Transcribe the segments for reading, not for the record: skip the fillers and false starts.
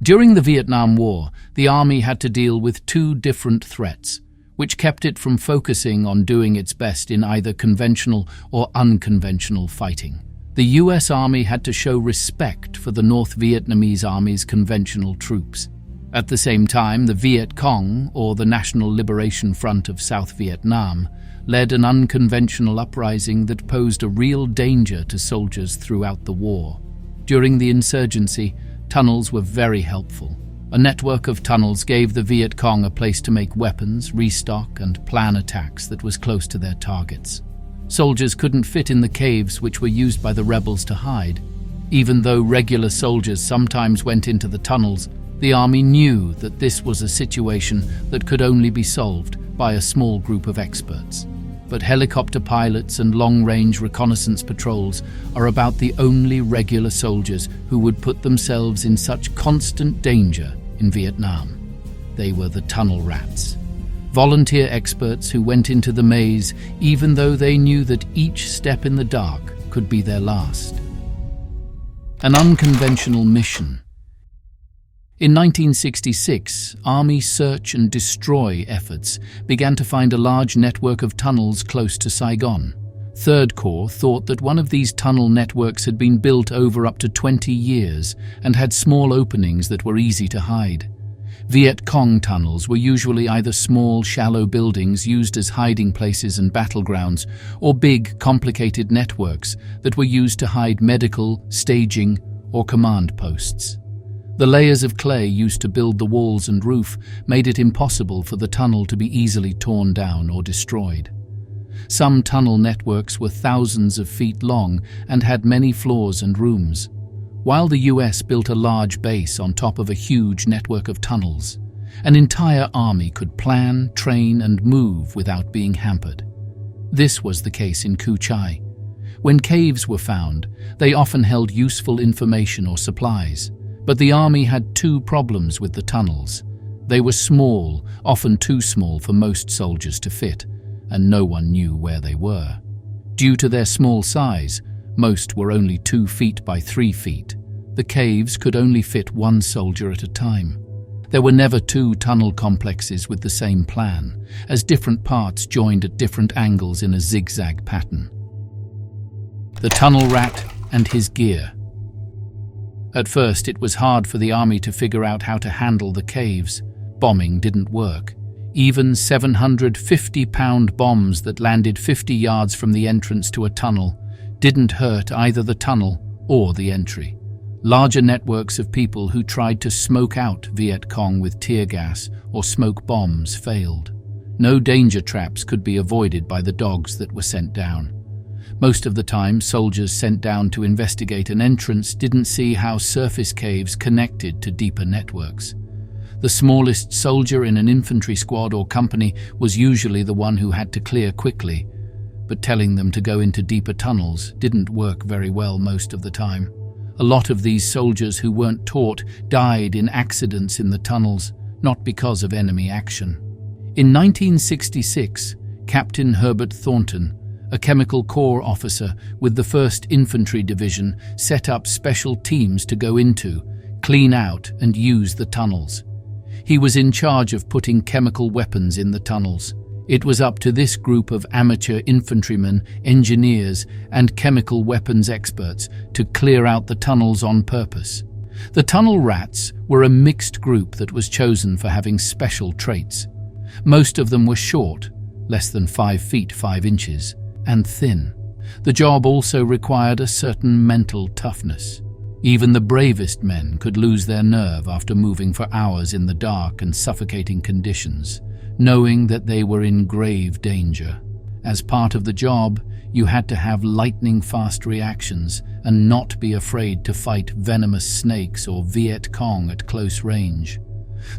During the Vietnam War, the Army had to deal with two different threats, which kept it from focusing on doing its best in either conventional or unconventional fighting. The US Army had to show respect for the North Vietnamese Army's conventional troops. At the same time, the Viet Cong, or the National Liberation Front of South Vietnam, led an unconventional uprising that posed a real danger to soldiers throughout the war. During the insurgency, tunnels were very helpful. A network of tunnels gave the Viet Cong a place to make weapons, restock, and plan attacks that was close to their targets. Soldiers couldn't fit in the caves which were used by the rebels to hide. Even though regular soldiers sometimes went into the tunnels, the Army knew that this was a situation that could only be solved by a small group of experts. But helicopter pilots and long-range reconnaissance patrols are about the only regular soldiers who would put themselves in such constant danger in Vietnam. They were the tunnel rats. Volunteer experts who went into the maze even though they knew that each step in the dark could be their last. An unconventional mission. In 1966, Army search and destroy efforts began to find a large network of tunnels close to Saigon. Third Corps thought that one of these tunnel networks had been built over up to 20 years and had small openings that were easy to hide. Viet Cong tunnels were usually either small, shallow buildings used as hiding places and battlegrounds, or big, complicated networks that were used to hide medical, staging, or command posts. The layers of clay used to build the walls and roof made it impossible for the tunnel to be easily torn down or destroyed. Some tunnel networks were thousands of feet long and had many floors and rooms. While the US built a large base on top of a huge network of tunnels, an entire army could plan, train, and move without being hampered. This was the case in Cu Chi. When caves were found, they often held useful information or supplies. But the Army had two problems with the tunnels. They were small, often too small for most soldiers to fit, and no one knew where they were. Due to their small size, most were only 2 feet by 3 feet. The caves could only fit one soldier at a time. There were never two tunnel complexes with the same plan, as different parts joined at different angles in a zigzag pattern. The tunnel rat and his gear. At first, it was hard for the Army to figure out how to handle the caves. Bombing didn't work. Even 750-pound bombs that landed 50 yards from the entrance to a tunnel didn't hurt either the tunnel or the entry. Larger networks of people who tried to smoke out Viet Cong with tear gas or smoke bombs failed. No danger traps could be avoided by the dogs that were sent down. Most of the time, soldiers sent down to investigate an entrance didn't see how surface caves connected to deeper networks. The smallest soldier in an infantry squad or company was usually the one who had to clear quickly, but telling them to go into deeper tunnels didn't work very well most of the time. A lot of these soldiers who weren't taught died in accidents in the tunnels, not because of enemy action. In 1966, Captain Herbert Thornton, a Chemical Corps officer with the 1st Infantry Division, set up special teams to go into, clean out, and use the tunnels. He was in charge of putting chemical weapons in the tunnels. It was up to this group of amateur infantrymen, engineers, and chemical weapons experts to clear out the tunnels on purpose. The tunnel rats were a mixed group that was chosen for having special traits. Most of them were short, less than 5 feet 5 inches, and thin. The job also required a certain mental toughness. Even the bravest men could lose their nerve after moving for hours in the dark and suffocating conditions, knowing that they were in grave danger. As part of the job, you had to have lightning-fast reactions and not be afraid to fight venomous snakes or Viet Cong at close range.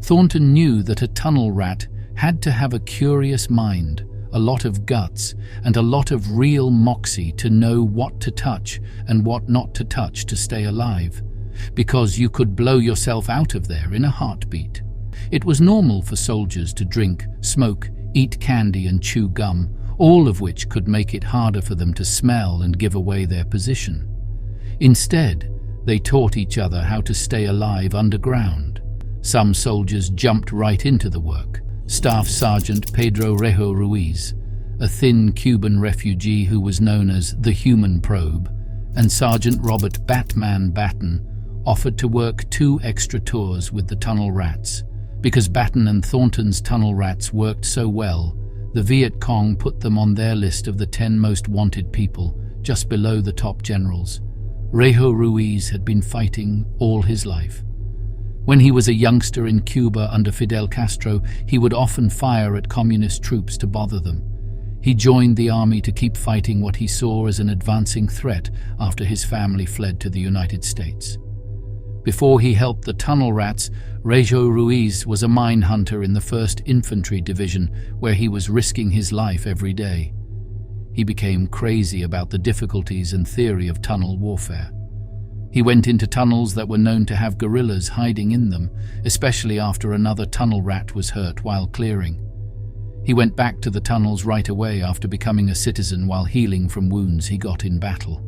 Thornton knew that a tunnel rat had to have a curious mind, a lot of guts, and a lot of real moxie to know what to touch and what not to touch to stay alive, because you could blow yourself out of there in a heartbeat. It was normal for soldiers to drink, smoke, eat candy and chew gum, all of which could make it harder for them to smell and give away their position. Instead, they taught each other how to stay alive underground. Some soldiers jumped right into the work. Staff Sergeant Pedro Rejo Ruiz, a thin Cuban refugee who was known as the Human Probe, and Sergeant Robert Batman Batten offered to work 2 extra tours with the tunnel rats. Because Batten and Thornton's tunnel rats worked so well, the Viet Cong put them on their list of the 10 most wanted people, just below the top generals. Rejo Ruiz had been fighting all his life. When he was a youngster in Cuba under Fidel Castro, he would often fire at communist troops to bother them. He joined the army to keep fighting what he saw as an advancing threat after his family fled to the United States. Before he helped the tunnel rats, Rejo Ruiz was a mine hunter in the 1st Infantry Division, where he was risking his life every day. He became crazy about the difficulties and theory of tunnel warfare. He went into tunnels that were known to have guerrillas hiding in them, especially after another tunnel rat was hurt while clearing. He went back to the tunnels right away after becoming a citizen while healing from wounds he got in battle.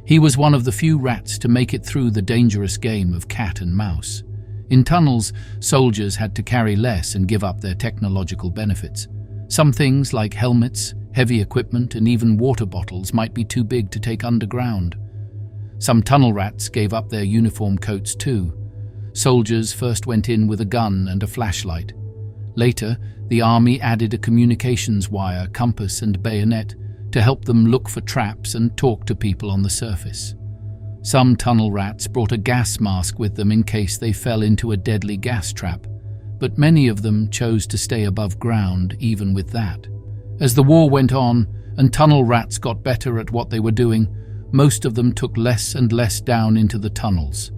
He was one of the few rats to make it through the dangerous game of cat and mouse. In tunnels, soldiers had to carry less and give up their technological benefits. Some things like helmets, heavy equipment, and even water bottles might be too big to take underground. Some tunnel rats gave up their uniform coats too. Soldiers first went in with a gun and a flashlight. Later, the army added a communications wire, compass, and bayonet to help them look for traps and talk to people on the surface. Some tunnel rats brought a gas mask with them in case they fell into a deadly gas trap, but many of them chose to stay above ground even with that. As the war went on and tunnel rats got better at what they were doing, most of them took less and less down into the tunnels.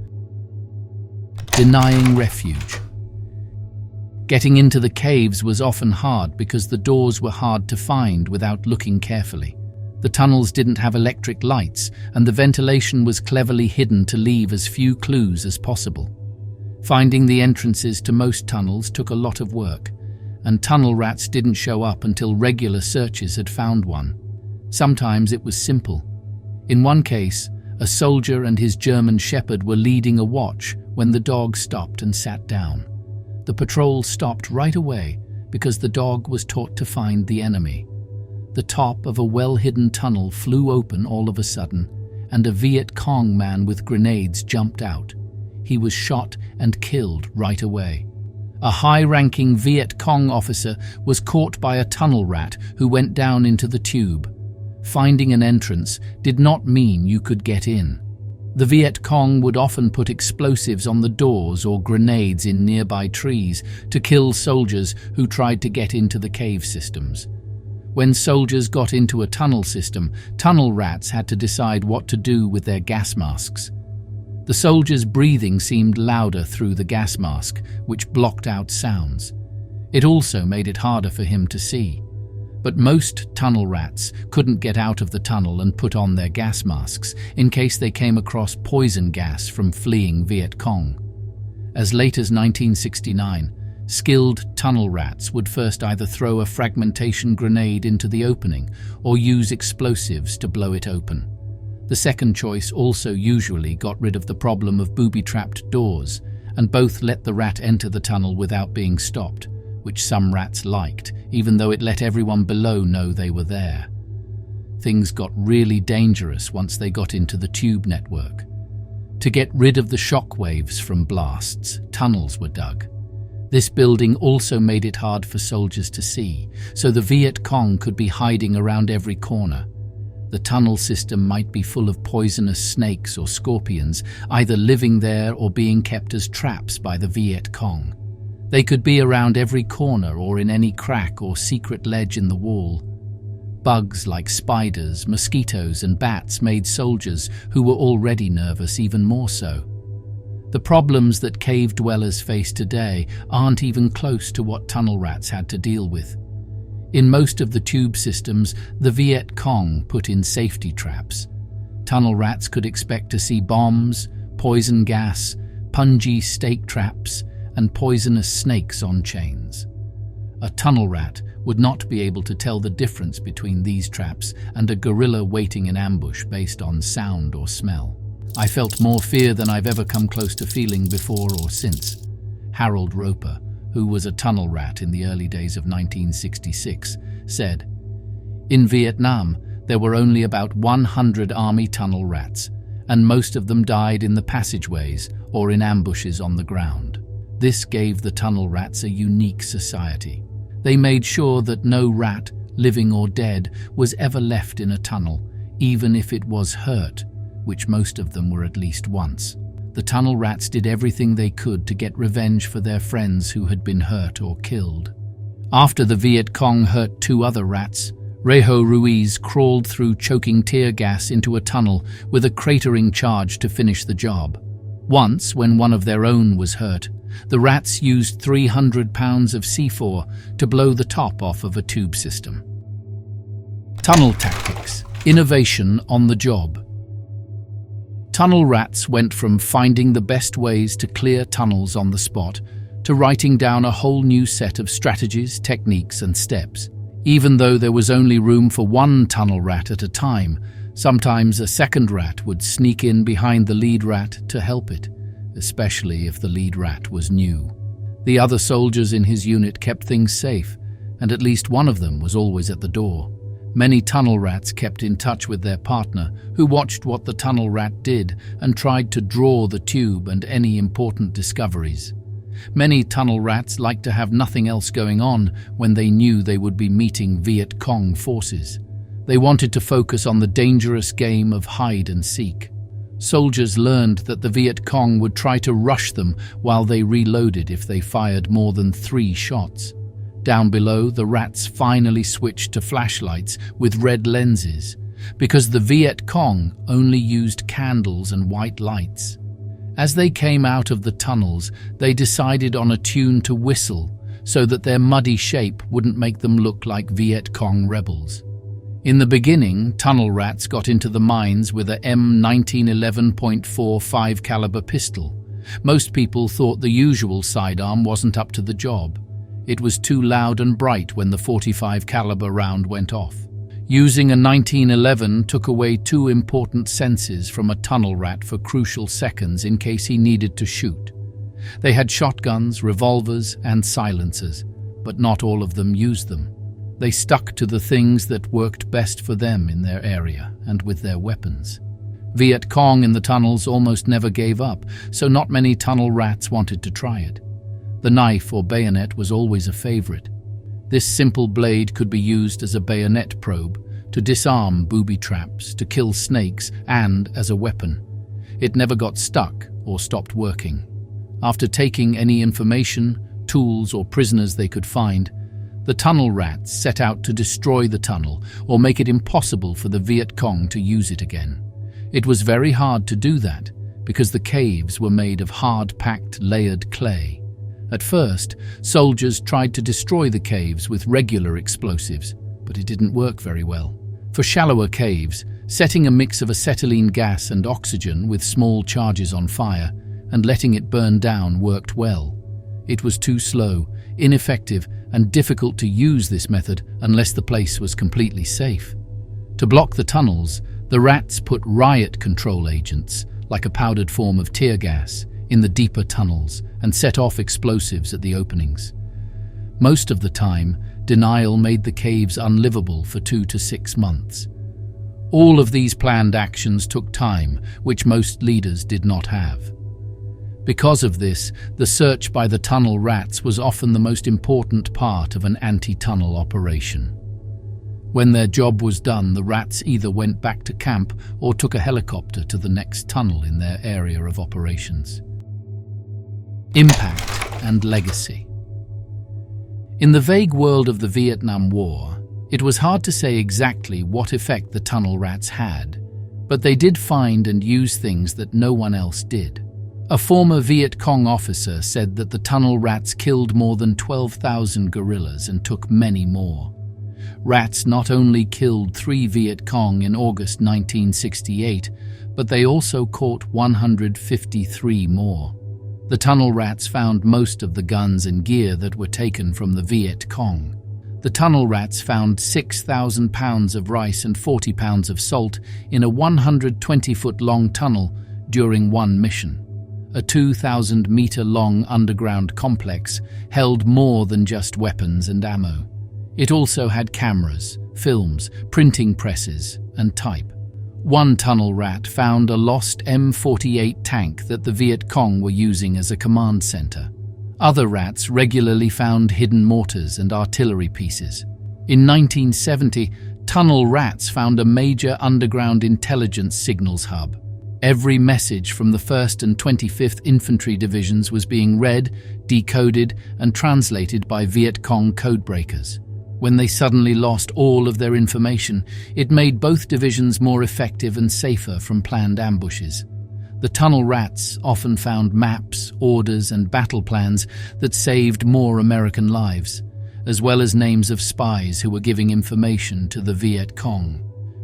Denying refuge. Getting into the caves was often hard because the doors were hard to find without looking carefully. The tunnels didn't have electric lights, and the ventilation was cleverly hidden to leave as few clues as possible. Finding the entrances to most tunnels took a lot of work, and tunnel rats didn't show up until regular searches had found one. Sometimes it was simple. In one case, a soldier and his German shepherd were leading a watch when the dog stopped and sat down. The patrol stopped right away because the dog was taught to find the enemy. The top of a well-hidden tunnel flew open all of a sudden, and a Viet Cong man with grenades jumped out. He was shot and killed right away. A high-ranking Viet Cong officer was caught by a tunnel rat who went down into the tube. Finding an entrance did not mean you could get in. The Viet Cong would often put explosives on the doors or grenades in nearby trees to kill soldiers who tried to get into the cave systems. When soldiers got into a tunnel system, tunnel rats had to decide what to do with their gas masks. The soldier's breathing seemed louder through the gas mask, which blocked out sounds. It also made it harder for him to see. But most tunnel rats couldn't get out of the tunnel and put on their gas masks in case they came across poison gas from fleeing Viet Cong. As late as 1969, skilled tunnel rats would first either throw a fragmentation grenade into the opening or use explosives to blow it open. The second choice also usually got rid of the problem of booby-trapped doors, and both let the rat enter the tunnel without being stopped, which some rats liked, even though it let everyone below know they were there. Things got really dangerous once they got into the tube network. To get rid of the shock waves from blasts, tunnels were dug. This building also made it hard for soldiers to see, so the Viet Cong could be hiding around every corner. The tunnel system might be full of poisonous snakes or scorpions, either living there or being kept as traps by the Viet Cong. They could be around every corner or in any crack or secret ledge in the wall. Bugs like spiders, mosquitoes, and bats made soldiers who were already nervous even more so. The problems that cave dwellers face today aren't even close to what tunnel rats had to deal with. In most of the tube systems, the Viet Cong put in safety traps. Tunnel rats could expect to see bombs, poison gas, pungy stake traps, and poisonous snakes on chains. A tunnel rat would not be able to tell the difference between these traps and a gorilla waiting in ambush based on sound or smell. I felt more fear than I've ever come close to feeling before or since. Harold Roper, who was a tunnel rat in the early days of 1966, said, "In Vietnam, there were only about 100 Army tunnel rats, and most of them died in the passageways or in ambushes on the ground. This gave the tunnel rats a unique society. They made sure that no rat, living or dead, was ever left in a tunnel, even if it was hurt, which most of them were at least once. The tunnel rats did everything they could to get revenge for their friends who had been hurt or killed." After the Viet Cong hurt 2 other rats, Reho Ruiz crawled through choking tear gas into a tunnel with a cratering charge to finish the job. Once, when one of their own was hurt, the rats used 300 pounds of C4 to blow the top off of a tube system. Tunnel tactics. Innovation on the job. Tunnel rats went from finding the best ways to clear tunnels on the spot to writing down a whole new set of strategies, techniques, and steps. Even though there was only room for 1 tunnel rat at a time, sometimes a second rat would sneak in behind the lead rat to help it, especially if the lead rat was new. The other soldiers in his unit kept things safe, and at least one of them was always at the door. Many tunnel rats kept in touch with their partner, who watched what the tunnel rat did and tried to draw the tube and any important discoveries. Many tunnel rats liked to have nothing else going on when they knew they would be meeting Viet Cong forces. They wanted to focus on the dangerous game of hide and seek. Soldiers learned that the Viet Cong would try to rush them while they reloaded if they fired more than 3 shots. Down below, the rats finally switched to flashlights with red lenses, because the Viet Cong only used candles and white lights. As they came out of the tunnels, they decided on a tune to whistle so that their muddy shape wouldn't make them look like Viet Cong rebels. In the beginning, tunnel rats got into the mines with a M1911.45 caliber pistol. Most people thought the usual sidearm wasn't up to the job. It was too loud and bright when the 45 caliber round went off. Using a 1911 took away 2 important senses from a tunnel rat for crucial seconds in case he needed to shoot. They had shotguns, revolvers, and silencers, but not all of them used them. They stuck to the things that worked best for them in their area and with their weapons. Viet Cong in the tunnels almost never gave up, so not many tunnel rats wanted to try it. The knife or bayonet was always a favorite. This simple blade could be used as a bayonet probe, to disarm booby traps, to kill snakes, and as a weapon. It never got stuck or stopped working. After taking any information, tools, or prisoners they could find, the tunnel rats set out to destroy the tunnel or make it impossible for the Viet Cong to use it again. It was very hard to do that because the caves were made of hard-packed, layered clay. At first, soldiers tried to destroy the caves with regular explosives, but it didn't work very well. For shallower caves, setting a mix of acetylene gas and oxygen with small charges on fire and letting it burn down worked well. It was too slow, ineffective, and difficult to use this method unless the place was completely safe. To block the tunnels, the rats put riot control agents, like a powdered form of tear gas, in the deeper tunnels and set off explosives at the openings. Most of the time, denial made the caves unlivable for 2 to 6 months. All of these planned actions took time, which most leaders did not have. Because of this, the search by the tunnel rats was often the most important part of an anti-tunnel operation. When their job was done, the rats either went back to camp or took a helicopter to the next tunnel in their area of operations. Impact and legacy. In the vague world of the Vietnam War, it was hard to say exactly what effect the tunnel rats had, but they did find and use things that no one else did. A former Viet Cong officer said that the tunnel rats killed more than 12,000 guerrillas and took many more. Rats not only killed 3 Viet Cong in August 1968, but they also caught 153 more. The tunnel rats found most of the guns and gear that were taken from the Viet Cong. The tunnel rats found 6,000 pounds of rice and 40 pounds of salt in a 120-foot-long tunnel during one mission. a 2,000-meter-long underground complex, held more than just weapons and ammo. It also had cameras, films, printing presses, and type. One tunnel rat found a lost M48 tank that the Viet Cong were using as a command center. Other rats regularly found hidden mortars and artillery pieces. In 1970, tunnel rats found a major underground intelligence signals hub. Every message from the 1st and 25th Infantry Divisions was being read, decoded, and translated by Viet Cong codebreakers. When they suddenly lost all of their information, it made both divisions more effective and safer from planned ambushes. The tunnel rats often found maps, orders, and battle plans that saved more American lives, as well as names of spies who were giving information to the Viet Cong.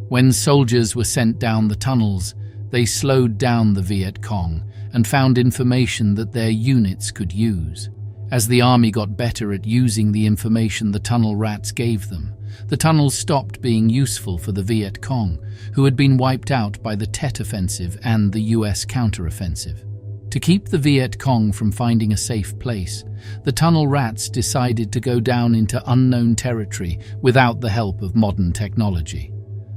When soldiers were sent down the tunnels, they slowed down the Viet Cong and found information that their units could use. As the army got better at using the information the tunnel rats gave them, the tunnels stopped being useful for the Viet Cong, who had been wiped out by the Tet Offensive and the US counteroffensive. To keep the Viet Cong from finding a safe place, the tunnel rats decided to go down into unknown territory without the help of modern technology.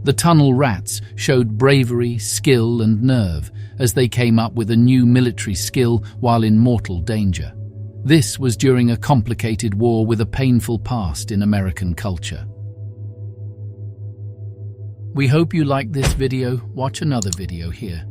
The tunnel rats showed bravery, skill, and nerve as they came up with a new military skill while in mortal danger. This was during a complicated war with a painful past in American culture. We hope you liked this video. Watch another video here.